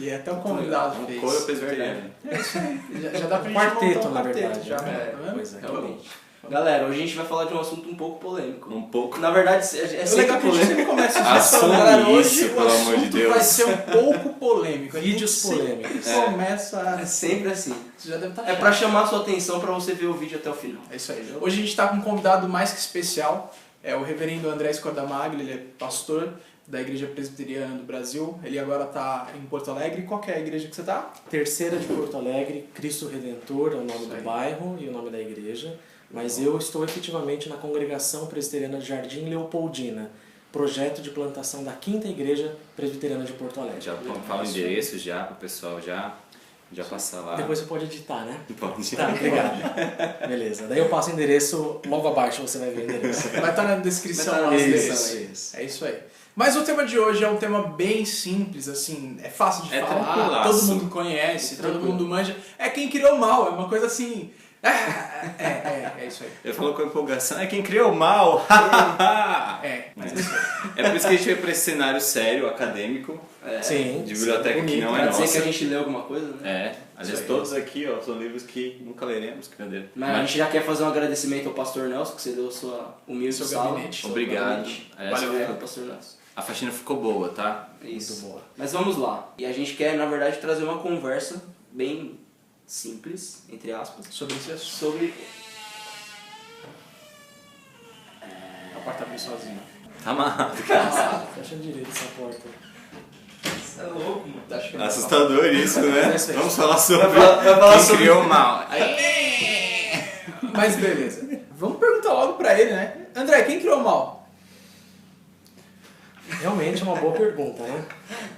ali, até o convidado fez. Coro presbiteriano. É isso aí. Já dá pra gente Quarteto, montar um na quarteto verdade. já, né? tá vendo? Pois é. Realmente. Galera, hoje a gente vai falar de um assunto um pouco polêmico. Um pouco. Na verdade, é É sempre legal que a gente polêmico. sempre começa os Assume falando, galera, hoje isso, o pelo amor de assunto Deus. vai ser um pouco polêmico. A gente Vídeos sempre polêmicos. Começa... É sempre assim. Você já deve estar É pra chamar a sua atenção pra você ver o vídeo até o final. É isso aí. Hoje a gente está com um convidado mais que especial. É o reverendo André Scordamaglia, ele é pastor da Igreja Presbiteriana do Brasil. Ele agora está em Porto Alegre. Qual que é a igreja que você está? Terceira de Porto Alegre, Cristo Redentor é o nome do bairro e o nome da igreja. Mas eu estou efetivamente na Congregação Presbiteriana de Jardim Leopoldina, projeto de plantação da 5ª Igreja Presbiteriana de Porto Alegre. Já fala o endereço já, pro pessoal já passar lá. Depois você pode editar, né? Pode. Tá, obrigado. Beleza. Daí eu passo o endereço, logo abaixo você vai ver o endereço. Vai estar na descrição Vai estar lá. na Isso, descrição, isso. É isso aí. Mas o tema de hoje é um tema bem simples, assim, é fácil de É falar, tranquilaço. todo mundo conhece, todo Tranquilo. mundo manja. É quem criou o mal, é uma coisa assim... É isso aí. Ele falou com empolgação, é quem criou o mal. Mas é isso aí. É por isso que a gente veio pra esse cenário sério, acadêmico, Sim. de biblioteca que não Pra é dizer nossa. que a gente leu alguma coisa, né? É, Isso aliás, aí. todos aqui ó, são livros que nunca leremos, que brincadeira. Mas a gente já quer fazer um agradecimento ao pastor Nelson, que você deu sua humilde Seu sala. gabinete. Seu Obrigado. gabinete. É, Valeu, pastor Nelson. A faxina ficou boa, tá? Isso. Muito boa. Mas vamos lá. E a gente quer, na verdade, trazer uma conversa bem simples, entre aspas, Sobre esse assunto. sobre... A porta abriu sozinho. Tá amarrado, cara. Fecha direito essa porta. Você é louco, mano. Acho que Assustador isso, né? É isso aí. Vamos falar sobre Vai falar quem sobre- criou o mal. Mas beleza. Vamos perguntar logo pra ele, né? André, quem criou o mal? Realmente é uma boa pergunta, né?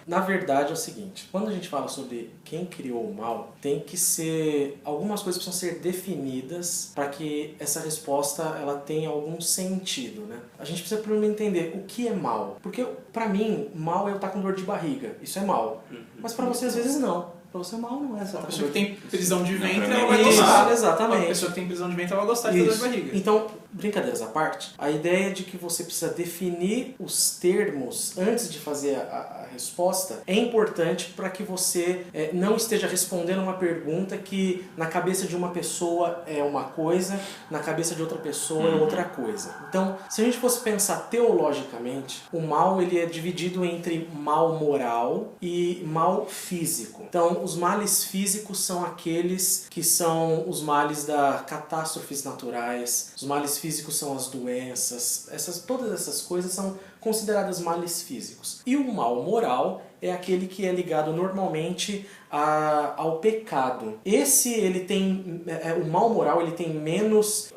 Na verdade é o seguinte, quando a gente fala sobre quem criou o mal, tem que ser... Algumas coisas precisam ser definidas para que essa resposta ela tenha algum sentido, né? A gente precisa primeiro entender o que é mal. Porque pra mim, mal é eu estar com dor de barriga. Isso é mal. Mas pra você às vezes não. Pra você mal não é. Você Uma tá com pessoa dor que tem prisão de ventre, pra mim ela vai é gostar. mal. Exatamente. Uma pessoa que tem prisão de ventre, ela vai gostar de ter dor de Isso. barriga. Então, brincadeiras à parte, a ideia de que você precisa definir os termos antes de fazer a resposta é importante para que você não esteja respondendo uma pergunta que na cabeça de uma pessoa é uma coisa, na cabeça de outra pessoa é outra coisa. Então, se a gente fosse pensar teologicamente, o mal ele é dividido entre mal moral e mal físico. Então, os males físicos são aqueles que são os males das catástrofes naturais, os males físicos são as doenças, todas essas coisas são consideradas males físicos. E o mal moral é aquele que é ligado normalmente ao pecado. Ele tem, o mal moral ele tem menos,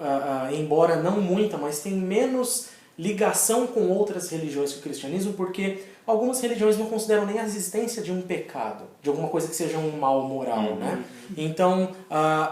embora não muita, mas tem menos ligação com outras religiões que o cristianismo, porque algumas religiões não consideram nem a existência de um pecado, de alguma coisa que seja um mal moral, né? Então,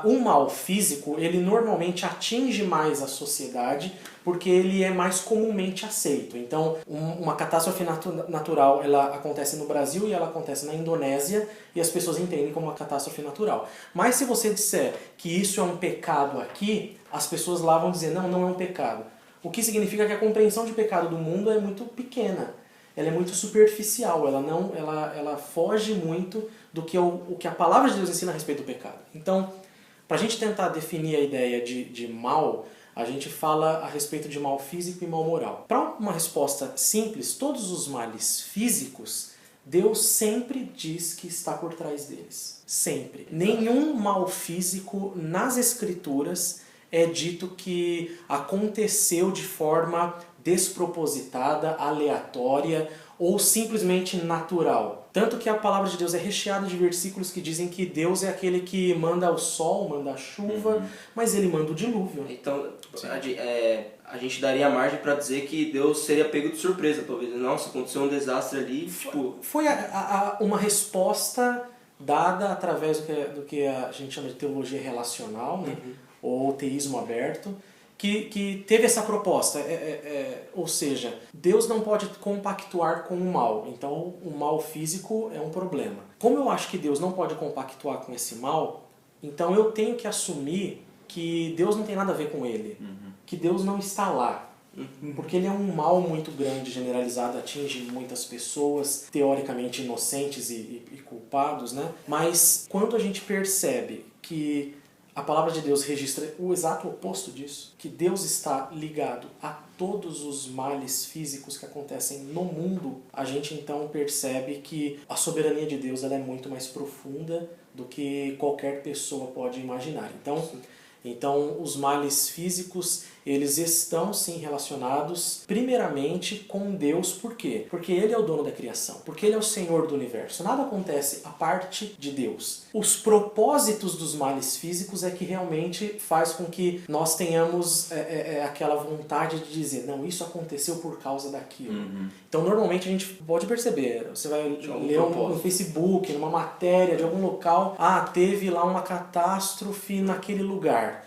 o mal físico, ele normalmente atinge mais a sociedade porque ele é mais comumente aceito. Então, uma catástrofe natural, ela acontece no Brasil e ela acontece na Indonésia e as pessoas entendem como uma catástrofe natural. Mas se você disser que isso é um pecado aqui, as pessoas lá vão dizer, não é um pecado. O que significa que a compreensão de pecado do mundo é muito pequena. Ela é muito superficial, ela foge muito do que o que a palavra de Deus ensina a respeito do pecado. Então, para a gente tentar definir a ideia de mal, a gente fala a respeito de mal físico e mal moral. Para uma resposta simples, todos os males físicos, Deus sempre diz que está por trás deles. Sempre. Nenhum mal físico nas Escrituras é dito que aconteceu de forma despropositada, aleatória ou simplesmente natural. Tanto que a palavra de Deus é recheada de versículos que dizem que Deus é aquele que manda o sol, manda a chuva, mas ele manda o dilúvio. Então, a gente daria margem para dizer que Deus seria pego de surpresa, talvez. Nossa, aconteceu um desastre ali, tipo... Foi uma resposta dada através do que a gente chama de teologia relacional, né? Ou teísmo aberto, que teve essa proposta. Ou seja, Deus não pode compactuar com o mal. Então, o mal físico é um problema. Como eu acho que Deus não pode compactuar com esse mal, então eu tenho que assumir que Deus não tem nada a ver com ele. Que Deus não está lá. Porque ele é um mal muito grande, generalizado, atinge muitas pessoas, teoricamente inocentes e culpados, né? Mas quando a gente percebe que a palavra de Deus registra o exato oposto disso, que Deus está ligado a todos os males físicos que acontecem no mundo, a gente então percebe que a soberania de Deus ela é muito mais profunda do que qualquer pessoa pode imaginar. Então os males físicos, eles estão sim relacionados primeiramente com Deus. Por quê? Porque Ele é o dono da criação, porque Ele é o Senhor do universo. Nada acontece a parte de Deus. Os propósitos dos males físicos é que realmente faz com que nós tenhamos aquela vontade de dizer, não, isso aconteceu por causa daquilo. Então normalmente a gente pode perceber, você vai ler no Facebook, numa matéria de algum local, teve lá uma catástrofe naquele lugar.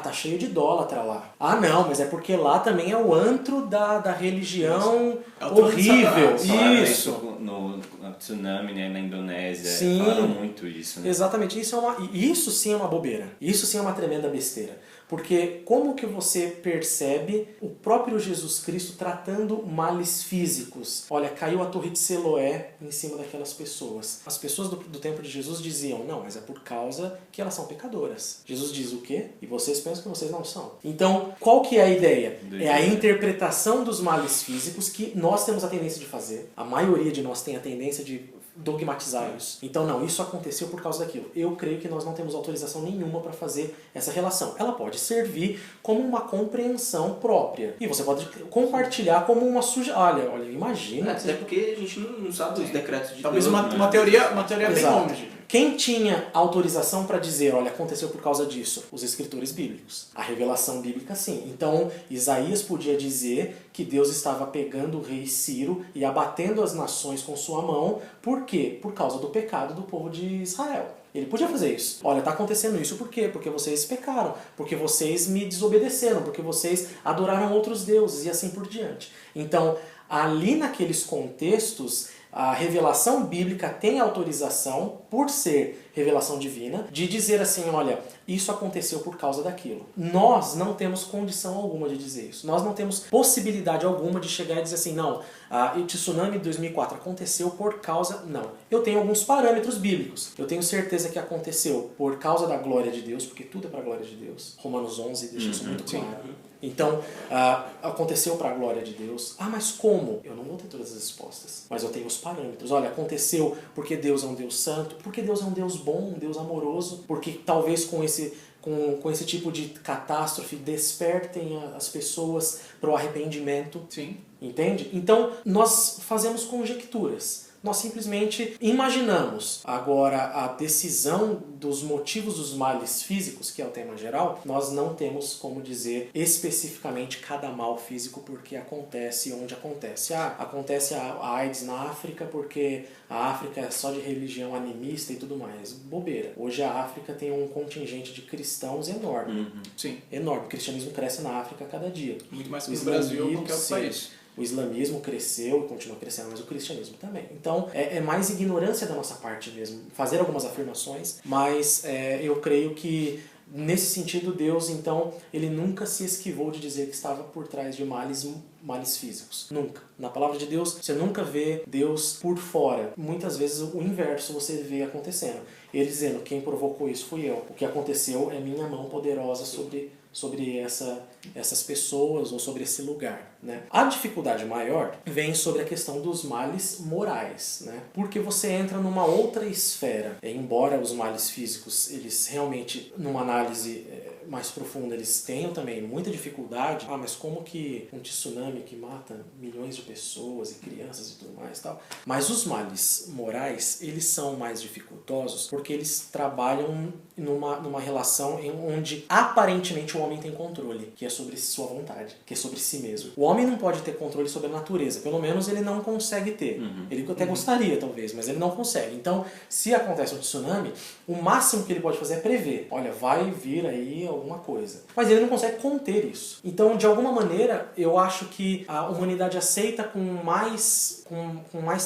Tá cheio de idólatra lá. Não, mas é porque lá também é o antro da religião horrível. Isso. No tsunami, né, na Indonésia, falaram muito isso. Né? Exatamente. Isso sim é uma bobeira. Isso sim é uma tremenda besteira. Porque como que você percebe o próprio Jesus Cristo tratando males físicos? Olha, caiu a torre de Siloé em cima daquelas pessoas. As pessoas do tempo de Jesus diziam, não, mas é por causa que elas são pecadoras. Jesus diz o quê? E vocês pensam que vocês não são. Então, qual que é a ideia? É a interpretação dos males físicos que nós temos a tendência de fazer. A maioria de nós tem a tendência de dogmatizar isso. Então, não, isso aconteceu por causa daquilo. Eu creio que nós não temos autorização nenhuma para fazer essa relação. Ela pode servir como uma compreensão própria. E você pode compartilhar como uma Olha, imagina. Até porque a gente não sabe os decretos de Talvez Deus. uma teoria bem longe. Quem tinha autorização para dizer, olha, aconteceu por causa disso? Os escritores bíblicos. A revelação bíblica, sim. Então, Isaías podia dizer que Deus estava pegando o rei Ciro e abatendo as nações com sua mão. Por quê? Por causa do pecado do povo de Israel. Ele podia fazer isso. Olha, está acontecendo isso por quê? Porque vocês pecaram, porque vocês me desobedeceram, porque vocês adoraram outros deuses e assim por diante. Então, ali naqueles contextos, a revelação bíblica tem autorização, por ser revelação divina, de dizer assim, olha, isso aconteceu por causa daquilo. Nós não temos condição alguma de dizer isso. Nós não temos possibilidade alguma de chegar e dizer assim, não, o tsunami de 2004 aconteceu por causa... Não. Eu tenho alguns parâmetros bíblicos. Eu tenho certeza que aconteceu por causa da glória de Deus, porque tudo é para a glória de Deus. Romanos 11 deixa isso muito claro. Então, aconteceu para a glória de Deus. Mas como? Eu não vou ter todas as respostas. Mas eu tenho os parâmetros. Olha, aconteceu porque Deus é um Deus santo, porque Deus é um Deus bom, um Deus amoroso, porque talvez com esse tipo de catástrofe despertem as pessoas para o arrependimento. Sim. Entende? Então, nós fazemos conjecturas. Nós simplesmente imaginamos. Agora, a decisão dos motivos dos males físicos, que é o tema geral, nós não temos como dizer especificamente cada mal físico porque acontece onde acontece. Acontece a AIDS na África porque a África é só de religião animista e tudo mais. Bobeira. Hoje a África tem um contingente de cristãos enorme. Sim. Enorme. O cristianismo cresce na África a cada dia. Muito mais que no Brasil ou qualquer outro país. O islamismo cresceu e continua crescendo, mas o cristianismo também. Então, é mais ignorância da nossa parte mesmo, fazer algumas afirmações, mas eu creio que, nesse sentido, Deus, então, ele nunca se esquivou de dizer que estava por trás de males físicos. Nunca. Na palavra de Deus, você nunca vê Deus por fora. Muitas vezes o inverso você vê acontecendo. Ele dizendo, quem provocou isso fui eu. O que aconteceu é minha mão poderosa sobre essas pessoas ou sobre esse lugar, né? A dificuldade maior vem sobre a questão dos males morais, né? Porque você entra numa outra esfera. Embora os males físicos, eles realmente, numa análise mais profunda, eles tenham também muita dificuldade. Mas como que um tsunami que mata milhões de pessoas e crianças e tudo mais e tal. Mas os males morais, eles são mais dificultosos porque eles trabalham numa relação onde aparentemente o homem tem controle, que é sobre sua vontade, que é sobre si mesmo. O homem não pode ter controle sobre a natureza, pelo menos ele não consegue ter. Ele até gostaria, talvez, mas ele não consegue. Então, se acontece um tsunami, o máximo que ele pode fazer é prever. Olha, vai vir aí alguma coisa. Mas ele não consegue conter isso. Então, de alguma maneira, eu acho que a humanidade aceita com mais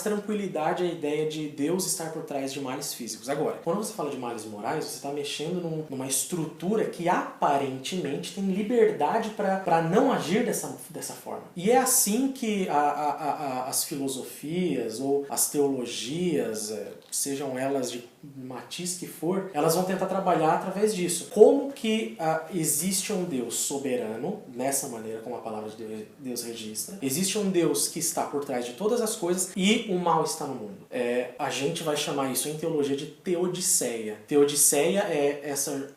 tranquilidade a ideia de Deus estar por trás de males físicos. Agora, quando você fala de males morais, você está mexendo numa estrutura que aparentemente tem liberdade para não agir dessa forma. E é assim que as filosofias ou as teologias, sejam elas de matiz que for, elas vão tentar trabalhar através disso. Como que existe um Deus soberano, nessa maneira como a palavra de Deus registra, existe um Deus que está por trás de todas as coisas e o mal está no mundo. A gente vai chamar isso em teologia de teodiceia. Teodiceia é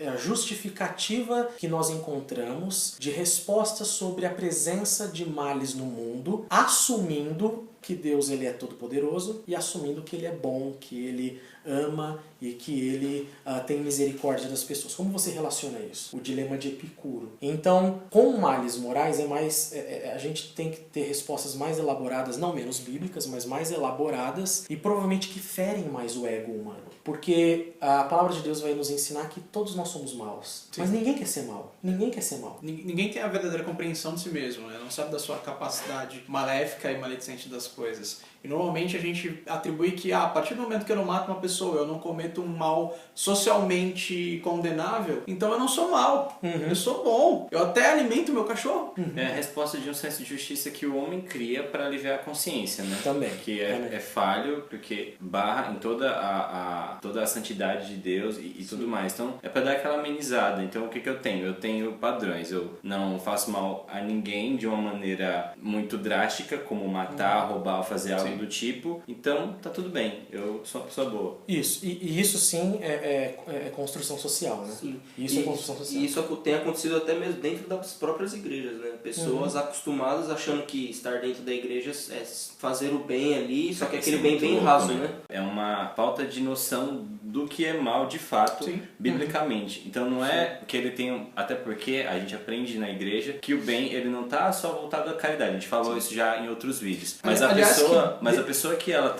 a justificativa que nós encontramos de resposta sobre a presença de males no mundo, assumindo que Deus ele é todo-poderoso e assumindo que ele é bom, que ele ama e que ele tem misericórdia das pessoas. Como você relaciona isso? O dilema de Epicuro. Então, com males morais a gente tem que ter respostas mais elaboradas, não menos bíblicas, mas mais elaboradas e provavelmente que ferem mais o ego humano. Porque a palavra de Deus vai nos ensinar que todos nós somos maus. Sim. Mas ninguém quer ser mau. Ninguém quer ser mau. Ninguém tem a verdadeira compreensão de si mesmo, né? Não sabe da sua capacidade maléfica e maledicente das coisas. E normalmente a gente atribui que a partir do momento que eu não mato uma pessoa, eu não cometo um mal socialmente condenável, então eu não sou mal, eu sou bom, eu até alimento meu cachorro. É a resposta de um senso de justiça que o homem cria para aliviar a consciência, né? Também. Que é falho, porque barra em toda a santidade de Deus e tudo mais. Então é para dar aquela amenizada. Então o que eu tenho? Eu tenho padrões. Eu não faço mal a ninguém de uma maneira muito drástica, como matar, roubar ou fazer algo do tipo, então tá tudo bem, eu sou uma pessoa boa. Isso, e isso sim é construção social, né? Sim. Isso é construção social. E isso tem acontecido até mesmo dentro das próprias igrejas, né? Pessoas acostumadas achando que estar dentro da igreja é fazer o bem ali, só que aquele bem raso, né? É uma falta de noção do que é mal de fato, sim, biblicamente. Então não é que ele tem, até porque a gente aprende na igreja que o bem ele não tá só voltado à caridade. A gente falou isso já em outros vídeos. Mas a pessoa que ela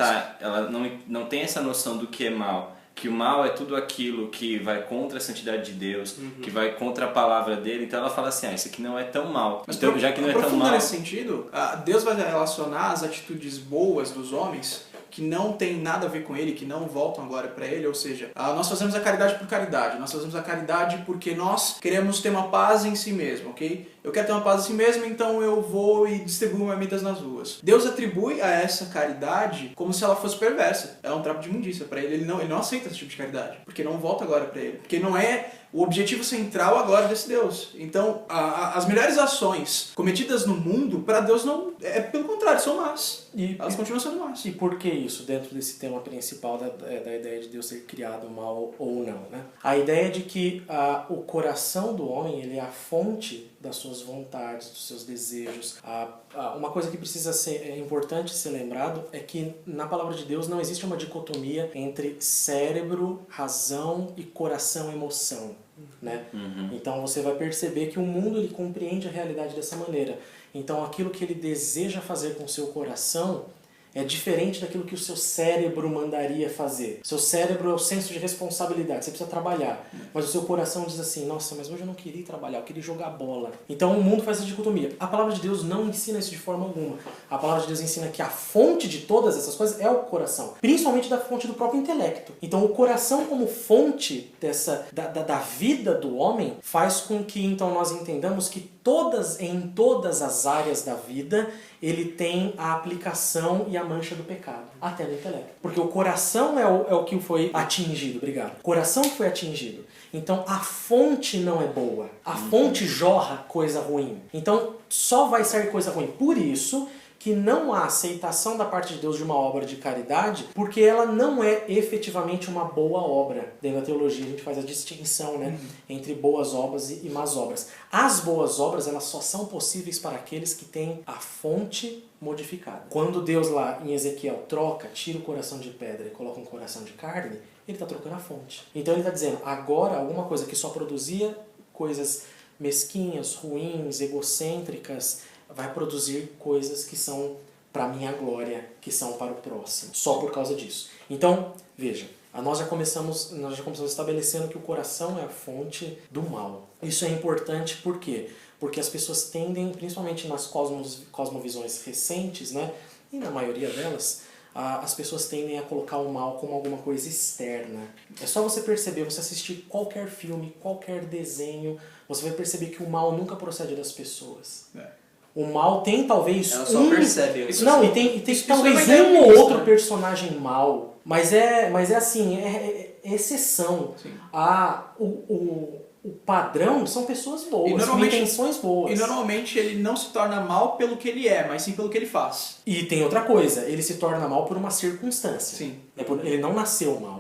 não tem essa noção do que é mal, que o mal é tudo aquilo que vai contra a santidade de Deus, que vai contra a palavra dele, então ela fala assim, isso aqui não é tão mal. Mas então, já que não é tão mal... nesse sentido, Deus vai relacionar as atitudes boas dos homens que não tem nada a ver com ele, que não voltam agora para ele, ou seja, nós fazemos a caridade por caridade, nós fazemos a caridade porque nós queremos ter uma paz em si mesmo, ok? Eu quero ter uma paz em si mesmo, então eu vou e distribuo marmitas nas ruas. Deus atribui a essa caridade como se ela fosse perversa. Ela é um trapo de imundícia para ele, ele não aceita esse tipo de caridade, porque não volta agora para ele, porque não é o objetivo central agora desse Deus. Então, as melhores ações cometidas no mundo, para Deus não... pelo contrário, são más. Elas continuam sendo más. E por que isso, dentro desse tema principal da ideia de Deus ser criado mal ou não, né? A ideia de que o coração do homem ele é a fonte das suas vontades, dos seus desejos. Uma coisa que precisa ser importante ser lembrado é que na palavra de Deus não existe uma dicotomia entre cérebro, razão e coração, emoção, né? Então você vai perceber que o mundo ele compreende a realidade dessa maneira. Então aquilo que ele deseja fazer com o seu coração é diferente daquilo que o seu cérebro mandaria fazer. Seu cérebro é o senso de responsabilidade, você precisa trabalhar. Mas o seu coração diz assim, nossa, mas hoje eu não queria trabalhar, eu queria jogar bola. Então o mundo faz essa dicotomia. A palavra de Deus não ensina isso de forma alguma. A palavra de Deus ensina que a fonte de todas essas coisas é o coração. Principalmente da fonte do próprio intelecto. Então o coração como fonte da vida do homem faz com que então nós entendamos que em todas as áreas da vida ele tem a aplicação e a mancha do pecado, até no intelecto. Porque o coração é o que foi atingido, obrigado. O coração foi atingido. Então a fonte não é boa. A fonte jorra coisa ruim. Então só vai sair coisa ruim. Por isso que não há aceitação da parte de Deus de uma obra de caridade, porque ela não é efetivamente uma boa obra. Dentro da teologia a gente faz a distinção, né, entre boas obras e más obras. As boas obras elas só são possíveis para aqueles que têm a fonte modificada. Quando Deus lá em Ezequiel tira o coração de pedra e coloca um coração de carne, ele está trocando a fonte. Então ele está dizendo, agora alguma coisa que só produzia coisas mesquinhas, ruins, egocêntricas, vai produzir coisas que são para minha glória, que são para o próximo, só por causa disso. Então, veja, nós já começamos estabelecendo que o coração é a fonte do mal. Isso é importante por quê? Porque as pessoas tendem, principalmente nas cosmovisões recentes, né, e na maioria delas, as pessoas tendem a colocar o mal como alguma coisa externa. É só você perceber, você assistir qualquer filme, qualquer desenho, você vai perceber que o mal nunca procede das pessoas. O mal tem talvez Ela só percebe isso. Não, e tem talvez é um ou outro né? personagem mal, mas é assim, é exceção. O padrão são pessoas boas, com intenções boas. E normalmente ele não se torna mal pelo que ele é, mas sim pelo que ele faz. E tem outra coisa, ele se torna mal por uma circunstância. Sim. Ele não nasceu mal,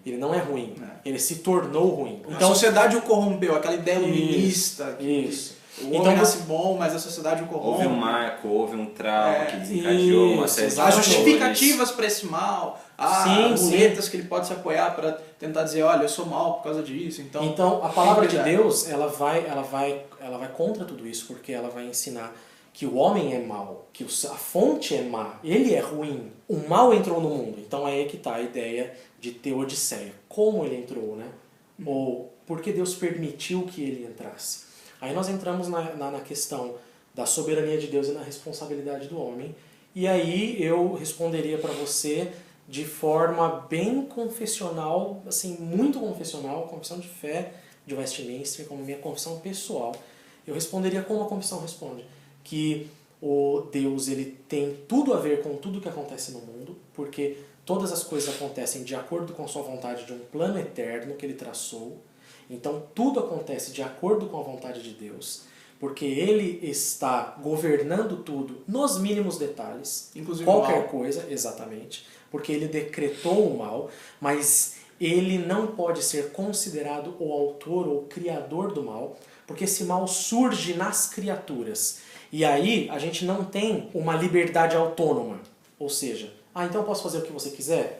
ele não é ruim, ele se tornou ruim. Então, a sociedade o corrompeu, aquela ideia iluminista. Isso. O homem nasce bom, mas a sociedade o corrompe. Houve um marco, houve um trauma que desencadeou uma série de Há justificativas para esse mal, há muletas que ele pode se apoiar para tentar dizer, olha, eu sou mal por causa disso. Então a palavra de Deus, ela vai contra tudo isso, porque ela vai ensinar que o homem é mau, que a fonte é má, ele é ruim. O mal entrou no mundo. Então é aí que está a ideia de teodiceia. Como ele entrou, né? Ou por que Deus permitiu que ele entrasse? Aí nós entramos na questão da soberania de Deus e na responsabilidade do homem. E aí eu responderia para você de forma bem confessional, assim, muito confessional, confissão de fé de Westminster, como minha confissão pessoal. Eu responderia como a confissão responde, que o Deus ele tem tudo a ver com tudo que acontece no mundo, porque todas as coisas acontecem de acordo com a sua vontade de um plano eterno que ele traçou. Então tudo acontece de acordo com a vontade de Deus, porque ele está governando tudo nos mínimos detalhes, inclusive qualquer coisa, exatamente, porque ele decretou o mal, mas ele não pode ser considerado o autor ou criador do mal, porque esse mal surge nas criaturas. E aí a gente não tem uma liberdade autônoma, ou seja, então eu posso fazer o que você quiser?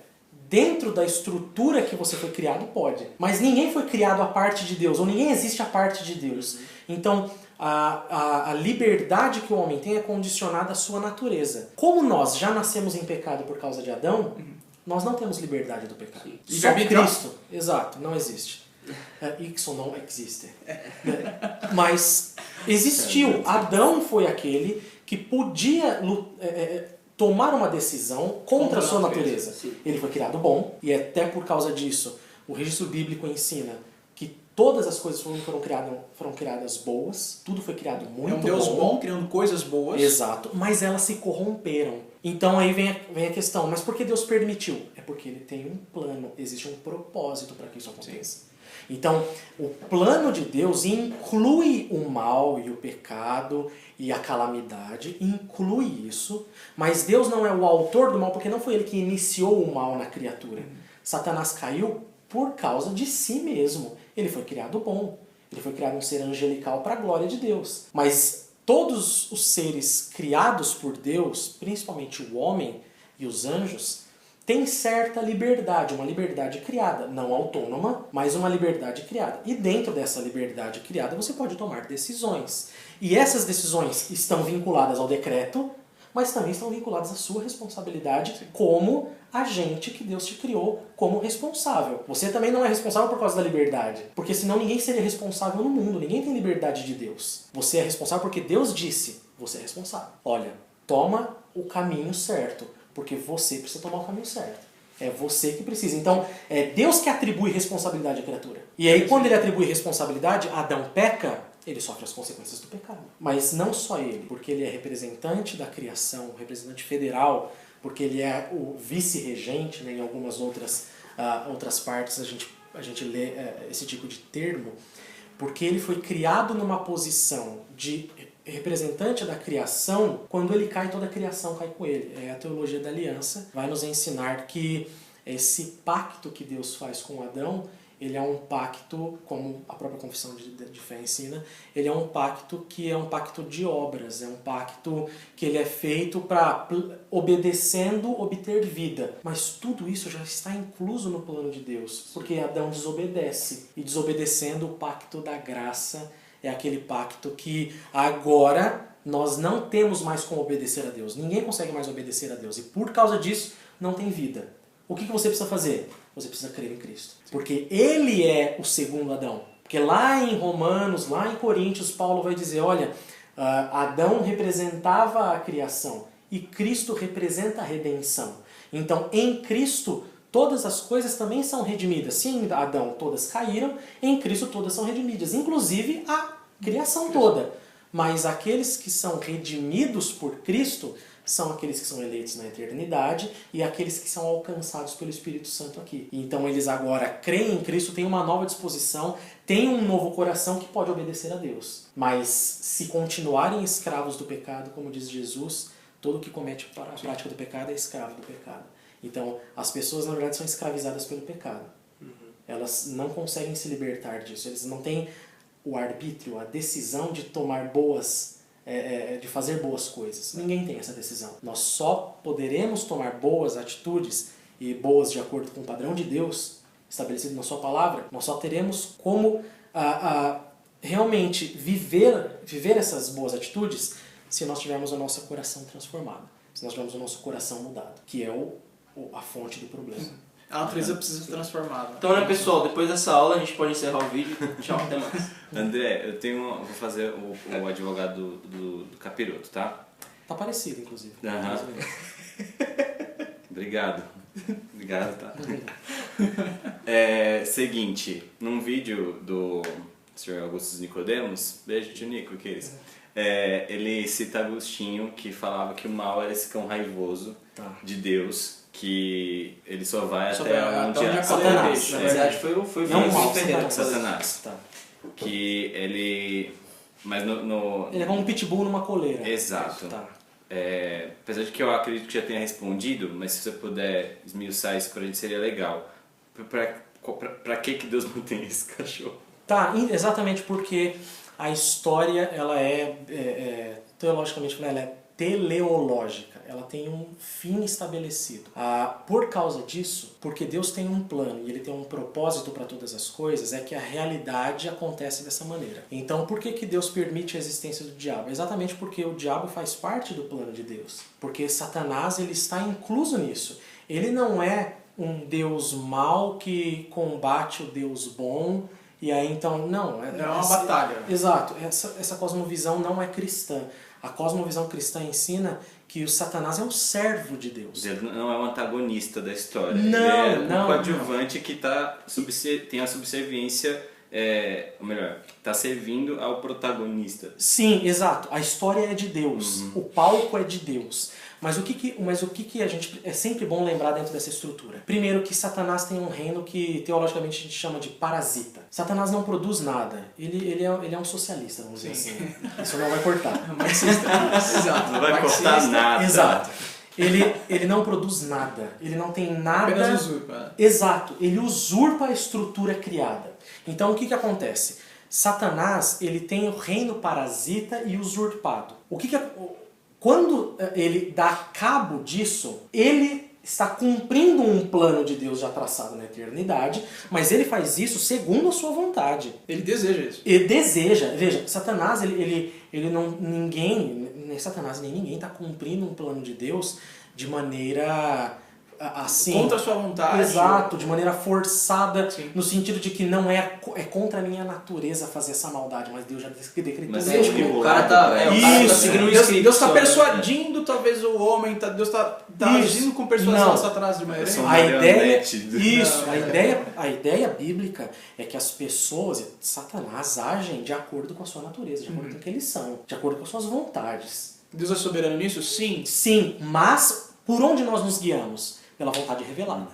Dentro da estrutura que você foi criado, pode. Mas ninguém foi criado a parte de Deus, ou ninguém existe a parte de Deus. Então, a liberdade que o homem tem é condicionada à sua natureza. Como nós já nascemos em pecado por causa de Adão, nós não temos liberdade do pecado. Só Cristo. Exato, não existe. Ixo não existe. Mas existiu. Adão foi aquele que podia tomar uma decisão contra a sua natureza. Ele foi criado bom, e até por causa disso, o registro bíblico ensina que todas as coisas foram criadas boas, tudo foi criado muito bom. É um Deus bom, criando coisas boas. Exato, mas elas se corromperam. Então aí vem a questão, mas por que Deus permitiu? É porque ele tem um plano, existe um propósito para que isso aconteça. Então, o plano de Deus inclui o mal e o pecado e a calamidade, inclui isso, mas Deus não é o autor do mal, porque não foi ele que iniciou o mal na criatura. Satanás caiu por causa de si mesmo. Ele foi criado bom, ele foi criado um ser angelical para a glória de Deus. Mas todos os seres criados por Deus, principalmente o homem e os anjos, tem certa liberdade, uma liberdade criada, não autônoma, mas uma liberdade criada. E dentro dessa liberdade criada você pode tomar decisões. E essas decisões estão vinculadas ao decreto, mas também estão vinculadas à sua responsabilidade como agente que Deus te criou como responsável. Você também não é responsável por causa da liberdade, porque senão ninguém seria responsável no mundo, ninguém tem liberdade de Deus. Você é responsável porque Deus disse, você é responsável. Olha, toma o caminho certo. Porque você precisa tomar o caminho certo. É você que precisa. Então, é Deus que atribui responsabilidade à criatura. E aí, quando ele atribui responsabilidade, Adão peca, ele sofre as consequências do pecado. Mas não só ele, porque ele é representante da criação, representante federal, porque ele é o vice-regente, né, em algumas outras partes a gente lê esse tipo de termo, porque ele foi criado numa posição de representante da criação. Quando ele cai, toda a criação cai com ele. A teologia da aliança vai nos ensinar que esse pacto que Deus faz com Adão, ele é um pacto, como a própria confissão de fé ensina, ele é um pacto que é um pacto de obras, é um pacto que ele é feito para, obedecendo, obter vida. Mas tudo isso já está incluso no plano de Deus, porque Adão desobedece, e desobedecendo o pacto da graça, é aquele pacto que agora nós não temos mais como obedecer a Deus. Ninguém consegue mais obedecer a Deus. E por causa disso, não tem vida. O que você precisa fazer? você precisa crer em Cristo. Porque Ele é o segundo Adão. Porque lá em Romanos, lá em Coríntios, Paulo vai dizer, olha, Adão representava a criação e Cristo representa a redenção. Então, em Cristo, todas as coisas também são redimidas. Se em Adão todas caíram, em Cristo todas são redimidas, inclusive a criação toda. Mas aqueles que são redimidos por Cristo são aqueles que são eleitos na eternidade e aqueles que são alcançados pelo Espírito Santo aqui. Então eles agora creem em Cristo, têm uma nova disposição, têm um novo coração que pode obedecer a Deus. Mas se continuarem escravos do pecado, como diz Jesus, todo que comete a prática do pecado é escravo do pecado. Então as pessoas na verdade são escravizadas pelo pecado. Elas não conseguem se libertar disso, eles não têm o arbítrio, a decisão de tomar de fazer boas coisas. Ninguém tem essa decisão. Nós só poderemos tomar boas atitudes e boas de acordo com o padrão de Deus estabelecido na sua palavra. Nós só teremos como realmente viver essas boas atitudes se nós tivermos o nosso coração transformado, se nós tivermos o nosso coração mudado, que é a fonte do problema. A natureza precisa ser transformada. Então, né, pessoal, depois dessa aula a gente pode encerrar o vídeo. Tchau, até mais. André, vou fazer o advogado do capiroto, tá? Tá parecido, inclusive. Obrigado. Obrigado, tá? Seguinte, num vídeo do Sr. Augusto Nicodemos, beijo tio Nico, que é isso? Ele cita Agostinho, que falava que o mal era esse cão raivoso de Deus, que ele só vai até onde a Satanás. Na verdade foi o Ferreira. Satanás. Tá. Que ele... Mas Ele é como um pitbull numa coleira. Exato. Tá. Apesar de que eu acredito que já tenha respondido, mas se você puder esmiuçar isso pra gente seria legal. Pra que Deus mantém esse cachorro? Tá, exatamente porque a história ela teologicamente ela é teleológica, ela tem um fim estabelecido. Por causa disso, porque Deus tem um plano e Ele tem um propósito para todas as coisas, é que a realidade acontece dessa maneira. Então, por que Deus permite a existência do diabo? Exatamente porque o diabo faz parte do plano de Deus. Porque Satanás ele está incluso nisso. Ele não é um Deus mau que combate o Deus bom. E aí então, não é uma batalha. Exato, essa cosmovisão não é cristã. A cosmovisão cristã ensina que o Satanás é um servo de Deus. Ele não é o antagonista da história. Não, ele é um coadjuvante que tem a subserviência, ou melhor, está servindo ao protagonista. Sim, exato. A história é de Deus. O palco é de Deus. Mas o que a gente é sempre bom lembrar dentro dessa estrutura? Primeiro que Satanás tem um reino que teologicamente a gente chama de parasita. Satanás não produz nada. Ele é um socialista, vamos dizer assim. Isso não vai cortar. Exato. Não vai cortar nada. Exato. Ele não produz nada. Ele não tem nada. Apenas usurpa. Exato. Ele usurpa a estrutura criada. Então o que acontece? Satanás ele tem o reino parasita e usurpado. Quando ele dá cabo disso, ele está cumprindo um plano de Deus já traçado na eternidade, mas ele faz isso segundo a sua vontade. Ele deseja isso. Ele deseja. Veja, Satanás, ele não... nem Satanás nem ninguém está cumprindo um plano de Deus de maneira... assim, contra a sua vontade. Exato, de maneira forçada, Sim. no sentido de que não é contra a minha natureza fazer essa maldade, mas Deus já decretou Mas isso. O cara tá seguindo o script. Deus está só, né? persuadindo talvez o homem, Deus está agindo com persuasão Não. de Satanás de maneira São A ideia, marionete. isso, Não. a ideia bíblica é que as pessoas, Satanás, agem de acordo com a sua natureza, de acordo com o que eles são, de acordo com as suas vontades. Deus é soberano nisso? Sim. Sim, mas por onde nós nos guiamos? Pela vontade revelada.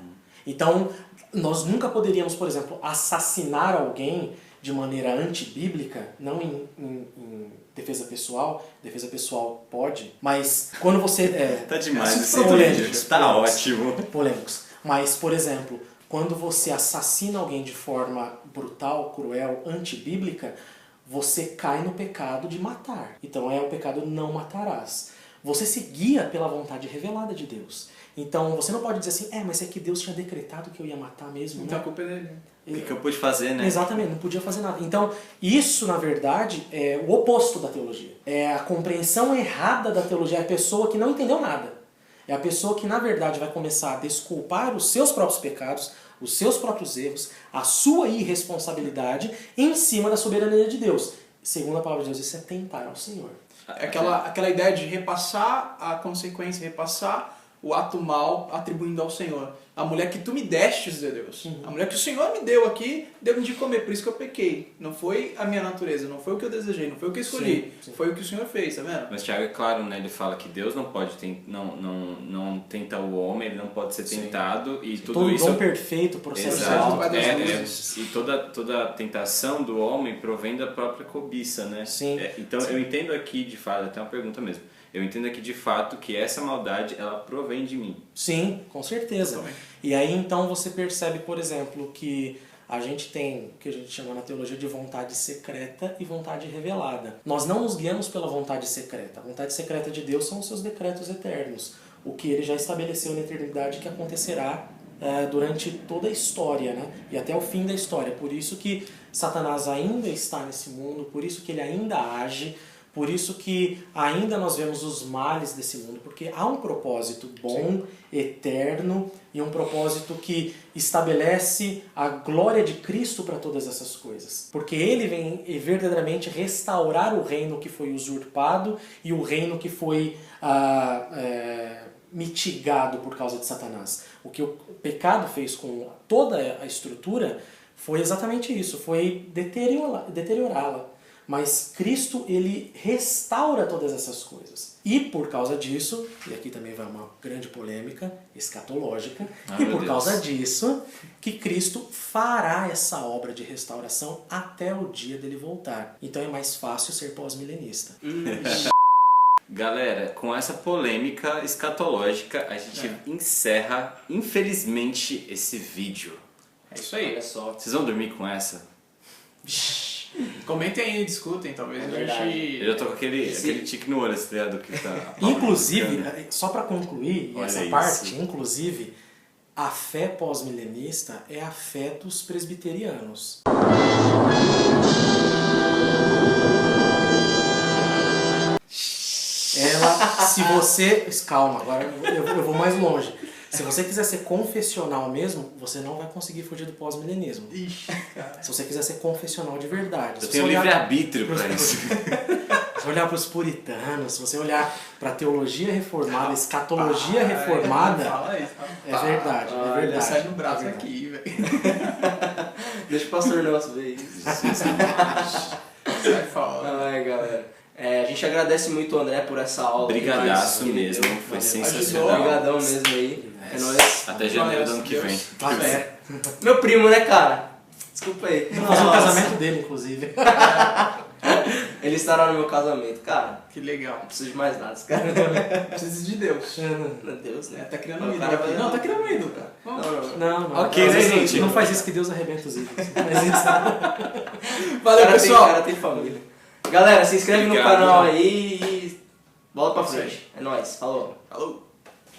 Então, nós nunca poderíamos, por exemplo, assassinar alguém de maneira antibíblica, não em defesa pessoal. Defesa pessoal pode, mas quando você... Tá demais esse polêmicos, vídeo, tá ótimo. Polêmicos. Mas, por exemplo, quando você assassina alguém de forma brutal, cruel, antibíblica, você cai no pecado de matar. Então é o pecado não matarás. Você se guia pela vontade revelada de Deus. Então você não pode dizer assim, mas é que Deus tinha decretado que eu ia matar mesmo. Então a culpa é dele. O que eu pude fazer, né? Exatamente, não podia fazer nada. Então, isso, na verdade, é o oposto da teologia. É a compreensão errada da teologia, é a pessoa que não entendeu nada. É a pessoa que, na verdade, vai começar a desculpar os seus próprios pecados, os seus próprios erros, a sua irresponsabilidade em cima da soberania de Deus. Segundo a palavra de Deus, isso é tentar ao Senhor. É aquela ideia de repassar a consequência, repassar o ato mal atribuindo ao Senhor. A mulher que tu me destes, Deus. A mulher que o Senhor me deu aqui, deu-me de comer, por isso que eu pequei. Não foi a minha natureza, não foi o que eu desejei, não foi o que eu escolhi. Sim. Foi o que o Senhor fez, tá vendo? Mas Tiago é claro, né? Ele fala que Deus não pode não tenta o homem, ele não pode ser tentado. E tudo todo isso... dom perfeito procede e toda tentação do homem provém da própria cobiça, né? Sim. Então eu entendo aqui, de fato, até uma pergunta mesmo. Eu entendo aqui de fato que essa maldade, ela provém de mim. Sim, com certeza. Também. E aí então você percebe, por exemplo, que a gente tem o que a gente chama na teologia de vontade secreta e vontade revelada. Nós não nos guiamos pela vontade secreta. A vontade secreta de Deus são os seus decretos eternos. O que ele já estabeleceu na eternidade que acontecerá durante toda a história, né? E até o fim da história. Por isso que Satanás ainda está nesse mundo, por isso que ele ainda age, por isso que ainda nós vemos os males desse mundo, porque há um propósito bom, eterno, e um propósito que estabelece a glória de Cristo para todas essas coisas. Porque ele vem verdadeiramente restaurar o reino que foi usurpado e o reino que foi mitigado por causa de Satanás. O que o pecado fez com toda a estrutura foi exatamente isso, foi deteriorá-la. Mas Cristo, ele restaura todas essas coisas. E por causa disso, e aqui também vai uma grande polêmica escatológica, e por causa disso, que Cristo fará essa obra de restauração até o dia dele voltar. Então é mais fácil ser pós-milenista. Galera, com essa polêmica escatológica, a gente encerra, infelizmente, esse vídeo. É isso aí. Olha só. Vocês vão dormir com essa? Comentem aí, discutem, talvez a gente... Eu já tô com aquele tique no olho, esse do que tá... Inclusive, só para concluir Olha essa isso. parte, inclusive, a fé pós-milenista é a fé dos presbiterianos. Ela, se você... Calma, agora eu vou mais longe. Se você quiser ser confessional mesmo, você não vai conseguir fugir do pós-milenismo. Ixi, cara. Se você quiser ser confessional de verdade. Eu tenho livre-arbítrio pra isso. Se você olhar para os puritanos, se você olhar para a teologia reformada, escatologia reformada, Fala isso, é verdade, é verdade. Já sai no braço é verdade. aqui, velho. Deixa o pastor Nelson ver isso. Sai fora. Ai, galera. A gente agradece muito o André por essa aula. Brigadaço que ele mesmo, deu. foi Valeu. sensacional. Obrigadão mesmo aí. É nóis. Até janeiro do ano que vem. Meu primo, né, cara? Desculpa aí. Vou fazer o casamento dele, inclusive. Ele estará no meu casamento, cara. Que legal. Não preciso de mais nada, cara. Precisa de Deus. Meu Deus, né? Tá criando um O ídolo cara aqui. vai- Não, tá criando um ídolo, cara. Não. Ok, né, gente? Não faz isso que Deus arrebenta os ídolos. Mas isso. Valeu, pessoal. O cara tem família. Galera, se inscreve Obrigado, no canal João. aí e bola pra frente. É nóis. Falou. Falou.